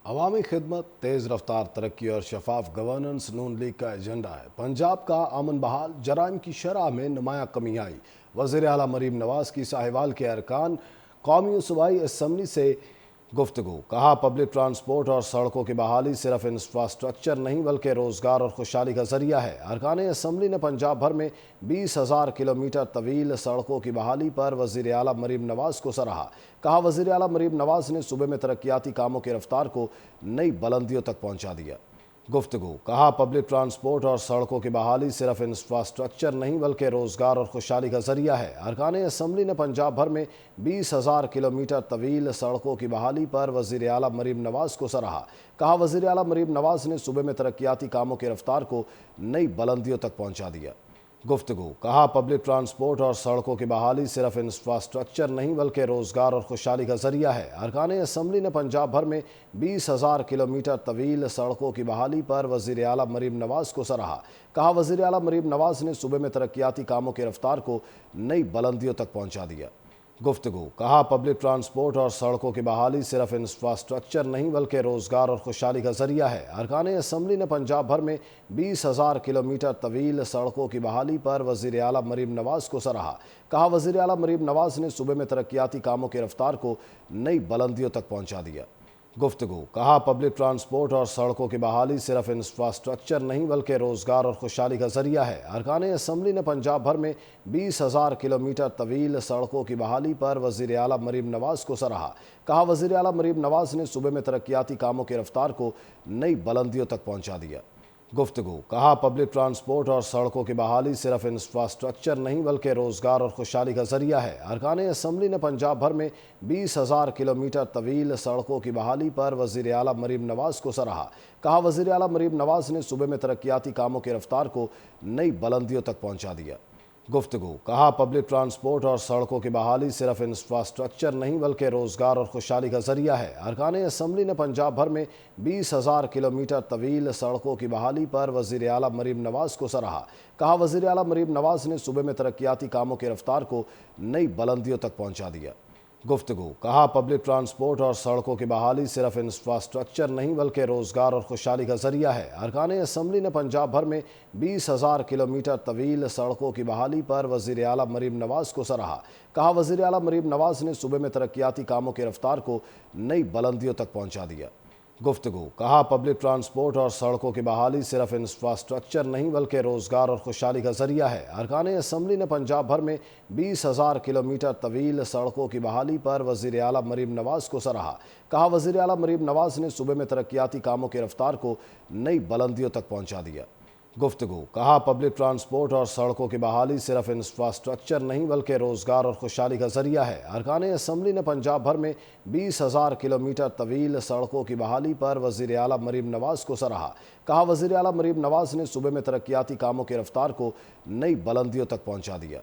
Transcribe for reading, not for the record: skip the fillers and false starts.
عوامی خدمت، تیز رفتار ترقی اور شفاف گورننس نون لیگ کا ایجنڈا ہے۔ پنجاب کا امن بحال، جرائم کی شرح میں نمایاں کمی آئی۔ وزیر اعلیٰ مریم نواز کی ساہیوال کے ارکان قومی و صوبائی اسمبلی سے گفتگو۔ کہا پبلک ٹرانسپورٹ اور سڑکوں کی بحالی صرف انفراسٹرکچر نہیں بلکہ روزگار اور خوشحالی کا ذریعہ ہے۔ ارکان اسمبلی نے پنجاب بھر میں 20,000 کلومیٹر طویل سڑکوں کی بحالی پر وزیر اعلیٰ مریم نواز کو سراہا۔ کہا وزیر اعلیٰ مریم نواز نے صوبے میں ترقیاتی کاموں کی رفتار کو نئی بلندیوں تک پہنچا دیا۔ گفتگو۔ کہا پبلک ٹرانسپورٹ اور سڑکوں کی بحالی صرف انفراسٹرکچر نہیں بلکہ روزگار اور خوشحالی کا ذریعہ ہے۔ ارکان اسمبلی نے پنجاب بھر میں 20,000 کلومیٹر طویل سڑکوں کی بحالی پر وزیر اعلیٰ مریم نواز کو سراہا۔ کہا وزیر اعلیٰ مریم نواز نے صوبے میں ترقیاتی کاموں کی رفتار کو نئی بلندیوں تک پہنچا دیا۔ گفتگو۔ کہا پبلک ٹرانسپورٹ اور سڑکوں کی بحالی صرف انفراسٹرکچر نہیں بلکہ روزگار اور خوشحالی کا ذریعہ ہے۔ ارکان اسمبلی نے پنجاب بھر میں 20,000 کلومیٹر طویل سڑکوں کی بحالی پر وزیر اعلیٰ مریم نواز کو سراہا۔ کہا وزیر اعلیٰ مریم نواز نے صوبے میں ترقیاتی کاموں کی رفتار کو نئی بلندیوں تک پہنچا دیا۔ گفتگو۔ کہا پبلک ٹرانسپورٹ اور سڑکوں کی بحالی صرف انفراسٹرکچر نہیں بلکہ روزگار اور خوشحالی کا ذریعہ ہے۔ ارکان اسمبلی نے پنجاب بھر میں 20,000 کلومیٹر طویل سڑکوں کی بحالی پر وزیر اعلیٰ مریم نواز کو سراہا۔ کہا وزیر اعلیٰ مریم نواز نے صوبے میں ترقیاتی کاموں کی رفتار کو نئی بلندیوں تک پہنچا دیا۔ گفتگو۔ کہا پبلک ٹرانسپورٹ اور سڑکوں کی بحالی صرف انفراسٹرکچر نہیں بلکہ روزگار اور خوشحالی کا ذریعہ ہے۔ ارکان اسمبلی نے پنجاب بھر میں 20,000 کلومیٹر طویل سڑکوں کی بحالی پر وزیر اعلیٰ مریم نواز کو سراہا۔ کہا وزیر اعلیٰ مریم نواز نے صوبے میں ترقیاتی کاموں کی رفتار کو نئی بلندیوں تک پہنچا دیا۔ گفتگو۔ کہا پبلک ٹرانسپورٹ اور سڑکوں کی بحالی صرف انفراسٹرکچر نہیں بلکہ روزگار اور خوشحالی کا ذریعہ ہے۔ ارکان اسمبلی نے پنجاب بھر میں 20,000 کلومیٹر طویل سڑکوں کی بحالی پر وزیر اعلیٰ مریم نواز کو سراہا۔ کہا وزیر اعلیٰ مریم نواز نے صوبے میں ترقیاتی کاموں کی رفتار کو نئی بلندیوں تک پہنچا دیا۔ گفتگو۔ کہا پبلک ٹرانسپورٹ اور سڑکوں کی بحالی صرف انفراسٹرکچر نہیں بلکہ روزگار اور خوشحالی کا ذریعہ ہے۔ ارکان اسمبلی نے پنجاب بھر میں 20,000 کلومیٹر طویل سڑکوں کی بحالی پر وزیر اعلیٰ مریم نواز کو سراہا۔ کہا وزیر اعلیٰ مریم نواز نے صوبے میں ترقیاتی کاموں کی رفتار کو نئی بلندیوں تک پہنچا دیا۔ گفتگو۔ کہا پبلک ٹرانسپورٹ اور سڑکوں کی بحالی صرف انفراسٹرکچر نہیں بلکہ روزگار اور خوشحالی کا ذریعہ ہے۔ ارکان اسمبلی نے پنجاب بھر میں 20,000 کلومیٹر طویل سڑکوں کی بحالی پر وزیر اعلیٰ مریم نواز کو سراہا۔ کہا وزیر اعلیٰ مریم نواز نے صوبے میں ترقیاتی کاموں کی رفتار کو نئی بلندیوں تک پہنچا دیا۔ گفتگو۔ کہا پبلک ٹرانسپورٹ اور سڑکوں کی بحالی صرف انفراسٹرکچر نہیں بلکہ روزگار اور خوشحالی کا ذریعہ ہے۔ ارکان اسمبلی نے پنجاب بھر میں 20,000 کلومیٹر طویل سڑکوں کی بحالی پر وزیر اعلیٰ مریم نواز کو سراہا۔ کہا وزیر اعلیٰ مریم نواز نے صوبے میں ترقیاتی کاموں کی رفتار کو نئی بلندیوں تک پہنچا دیا۔ گفتگو۔ کہا پبلک ٹرانسپورٹ اور سڑکوں کی بحالی صرف انفراسٹرکچر نہیں بلکہ روزگار اور خوشحالی کا ذریعہ ہے۔ ارکان اسمبلی نے پنجاب بھر میں 20,000 کلومیٹر طویل سڑکوں کی بحالی پر وزیر اعلیٰ مریم نواز کو سراہا۔ کہا وزیر اعلیٰ مریم نواز نے صوبے میں ترقیاتی کاموں کی رفتار کو نئی بلندیوں تک پہنچا دیا۔